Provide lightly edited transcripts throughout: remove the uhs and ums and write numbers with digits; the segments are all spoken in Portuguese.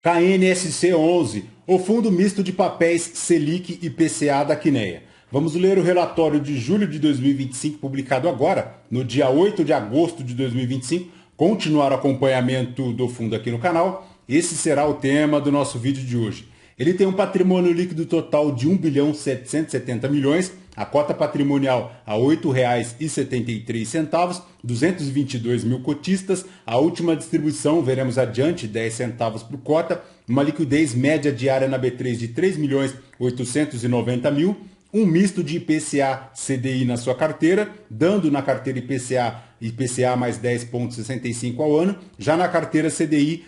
KNSC 11, o Fundo Misto de Papéis Selic IPCA da Quineia. Vamos ler o relatório de julho de 2025, publicado agora, no dia 8 de agosto de 2025. Continuar o acompanhamento do fundo aqui no canal. Esse será o tema do nosso vídeo de hoje. Ele tem um patrimônio líquido total de 1.770 bilhões, a cota patrimonial a R$ 8,73, 222 mil cotistas, a última distribuição, veremos adiante, 10 centavos por cota, uma liquidez média diária na B3 de 3.890.000, um misto de IPCA CDI na sua carteira, dando na carteira IPCA mais 10,65 ao ano, já na carteira CDI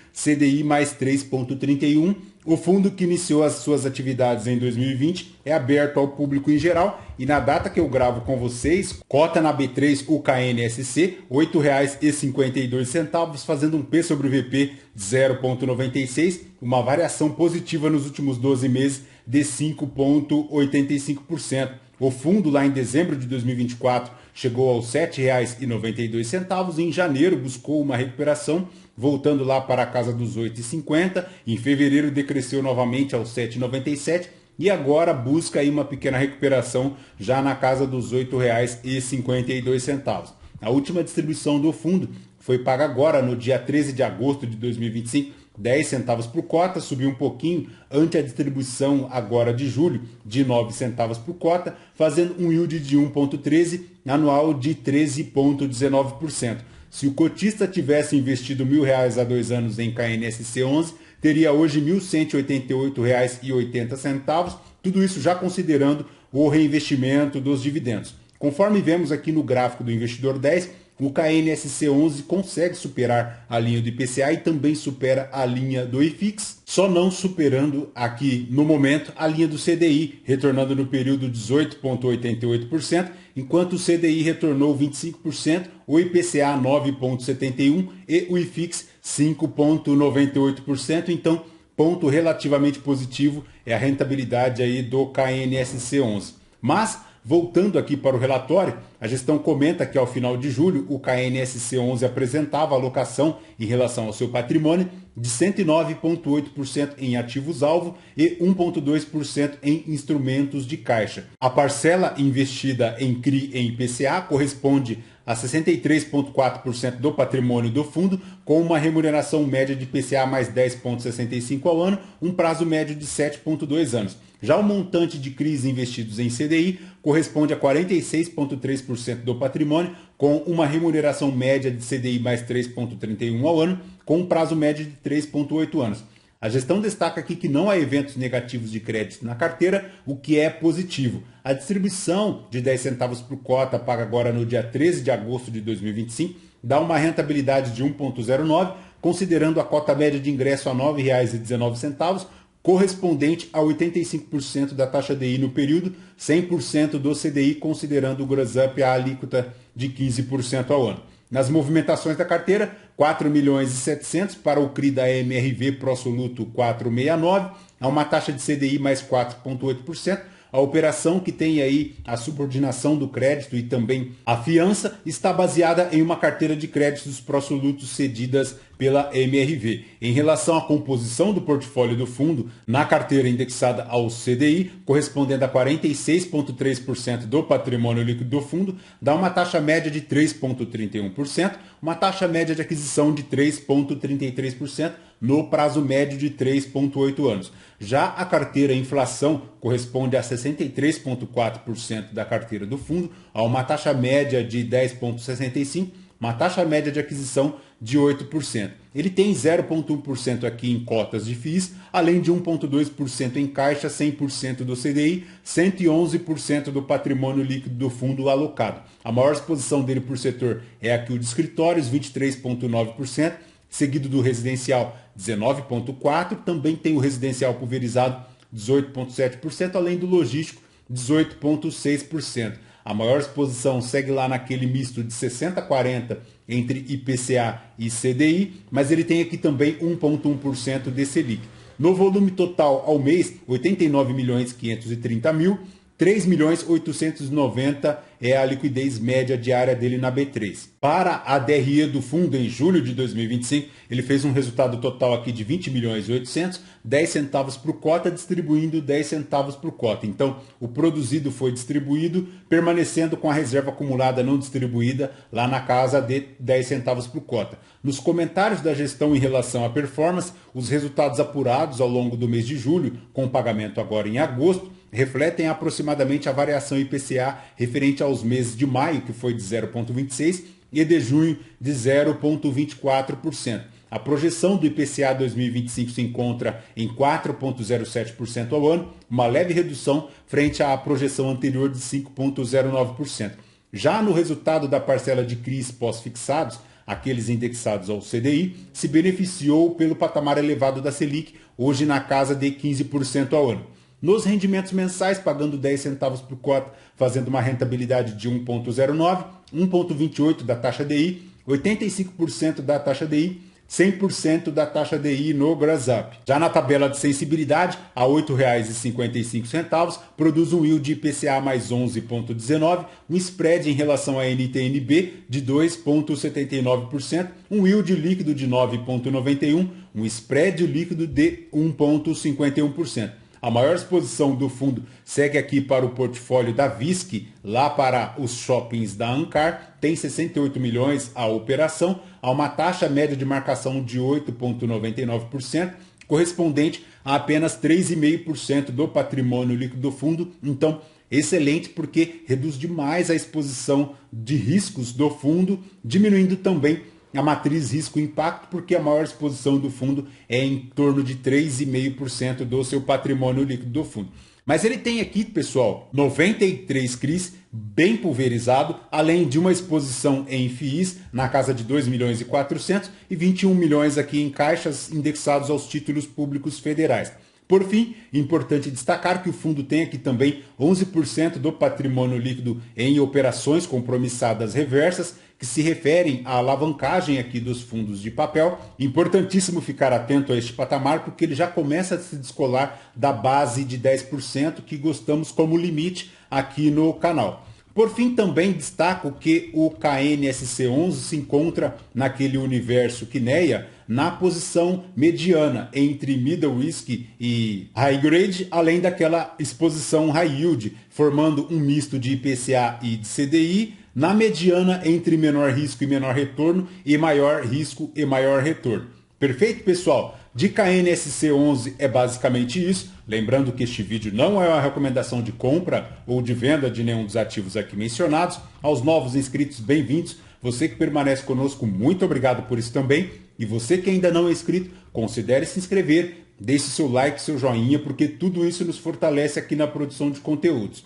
mais 3,31. O fundo, que iniciou as suas atividades em 2020, é aberto ao público em geral e na data que eu gravo com vocês, cota na B3 o KNSC, R$ 8,52, fazendo um P sobre VP de 0,96, uma variação positiva nos últimos 12 meses de 5,85%. O fundo, lá em dezembro de 2024, chegou aos R$ 7,92 e em janeiro buscou uma recuperação, voltando lá para a casa dos R$ 8,50. Em fevereiro decresceu novamente aos R$ 7,97 e agora busca aí uma pequena recuperação já na casa dos R$ 8,52. A última distribuição do fundo foi paga agora no dia 13 de agosto de 2025, 10 centavos por cota, subiu um pouquinho ante a distribuição agora de julho de 9 centavos por cota, fazendo um yield de 1,13, anual de 13,19%. Se o cotista tivesse investido R$ 1.000 há 2 anos em KNSC 11, teria hoje R$ 1.188,80, tudo isso já considerando o reinvestimento dos dividendos. Conforme vemos aqui no gráfico do Investidor 10, o KNSC 11 consegue superar a linha do IPCA e também supera a linha do IFIX, só não superando aqui no momento a linha do CDI, retornando no período 18,88%, enquanto o CDI retornou 25%, o IPCA 9,71% e o IFIX 5,98%. Então, ponto relativamente positivo é a rentabilidade aí do KNSC 11. Mas, voltando aqui para o relatório, a gestão comenta que ao final de julho o KNSC 11 apresentava alocação em relação ao seu patrimônio de 109,8% em ativos-alvo e 1,2% em instrumentos de caixa. A parcela investida em CRI em IPCA corresponde a 63,4% do patrimônio do fundo, com uma remuneração média de IPCA mais 10,65 ao ano, um prazo médio de 7,2 anos. Já o montante de CRIs investidos em CDI corresponde a 46,3% do patrimônio, com uma remuneração média de CDI mais 3,31 ao ano, com um prazo médio de 3,8 anos. A gestão destaca aqui que não há eventos negativos de crédito na carteira, o que é positivo. A distribuição de 10 centavos por cota, paga agora no dia 13 de agosto de 2025, dá uma rentabilidade de 1,09, considerando a cota média de ingresso a R$ 9,19, correspondente a 85% da taxa DI no período, 100% do CDI, considerando o gross up a alíquota de 15% ao ano. Nas movimentações da carteira, 4.700.000 para o CRI da MRV Prosoluto 469, a uma taxa de CDI mais 4,8%. A operação, que tem aí a subordinação do crédito e também a fiança, está baseada em uma carteira de créditos prosolutos cedidas pela MRV. Em relação à composição do portfólio do fundo, na carteira indexada ao CDI, correspondendo a 46,3% do patrimônio líquido do fundo, dá uma taxa média de 3,31%, uma taxa média de aquisição de 3,33%, no prazo médio de 3,8 anos. Já a carteira inflação corresponde a 63,4% da carteira do fundo, a uma taxa média de 10,65%, uma taxa média de aquisição de 8%. Ele tem 0,1% aqui em cotas de FIIs, além de 1,2% em caixa, 100% do CDI, 111% do patrimônio líquido do fundo alocado. A maior exposição dele por setor é aqui o de escritórios, 23,9%, seguido do residencial 19,4%, também tem o residencial pulverizado 18,7%, além do logístico 18,6%. A maior exposição segue lá naquele misto de 60-40 entre IPCA e CDI, mas ele tem aqui também 1,1% de Selic. No volume total ao mês, 89.530.000, 3.890.000 é a liquidez média diária dele na B3. Para a DRE do fundo em julho de 2025, ele fez um resultado total aqui de 20.800.000, 10 centavos por cota, distribuindo 10 centavos por cota. Então, o produzido foi distribuído, permanecendo com a reserva acumulada não distribuída lá na casa de 10 centavos por cota. Nos comentários da gestão em relação à performance, os resultados apurados ao longo do mês de julho, com pagamento agora em agosto, refletem aproximadamente a variação IPCA referente aos meses de maio, que foi de 0,26%, e de junho de 0,24%. A projeção do IPCA 2025 se encontra em 4,07% ao ano, uma leve redução frente à projeção anterior de 5,09%. Já no resultado da parcela de CRIs pós-fixados, aqueles indexados ao CDI, se beneficiou pelo patamar elevado da Selic, hoje na casa de 15% ao ano. Nos rendimentos mensais, pagando 10 centavos por cota, fazendo uma rentabilidade de 1,09, 1,28 da taxa DI, 85% da taxa DI, 100% da taxa DI no Grassup. Já na tabela de sensibilidade, a R$ 8,55, produz um yield de IPCA mais 11,19, um spread em relação à NTN-B de 2,79%, um yield líquido de 9,91, um spread líquido de 1,51%. A maior exposição do fundo segue aqui para o portfólio da VISC, lá para os shoppings da Ancar, tem 68 milhões a operação, a uma taxa média de marcação de 8,99%, correspondente a apenas 3,5% do patrimônio líquido do fundo. Então, excelente porque reduz demais a exposição de riscos do fundo, diminuindo também a matriz risco-impacto, porque a maior exposição do fundo é em torno de 3,5% do seu patrimônio líquido do fundo. Mas ele tem aqui, pessoal, 93 CRIs bem pulverizado, além de uma exposição em FIIs na casa de 2.400.000 e 21 milhões aqui em caixas indexados aos títulos públicos federais. Por fim, importante destacar que o fundo tem aqui também 11% do patrimônio líquido em operações compromissadas reversas, que se referem à alavancagem aqui dos fundos de papel. Importantíssimo ficar atento a este patamar, porque ele já começa a se descolar da base de 10% que gostamos como limite aqui no canal. Por fim, também destaco que o KNSC11 se encontra naquele universo Kinea na posição mediana entre middle risk e high grade, além daquela exposição high yield, formando um misto de IPCA e de CDI, na mediana entre menor risco e menor retorno e maior risco e maior retorno. Perfeito, pessoal? De KNSC11 é basicamente isso. Lembrando que este vídeo não é uma recomendação de compra ou de venda de nenhum dos ativos aqui mencionados. Aos novos inscritos, bem-vindos. Você que permanece conosco, muito obrigado por isso também. E você que ainda não é inscrito, considere se inscrever, deixe seu like, seu joinha, porque tudo isso nos fortalece aqui na produção de conteúdos.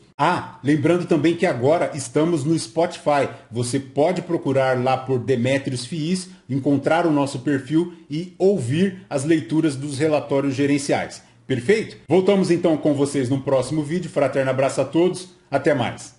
Lembrando também que agora estamos no Spotify. Você pode procurar lá por Demetrios FIIs, encontrar o nosso perfil e ouvir as leituras dos relatórios gerenciais. Perfeito? Voltamos então com vocês no próximo vídeo. Fraterno abraço a todos. Até mais.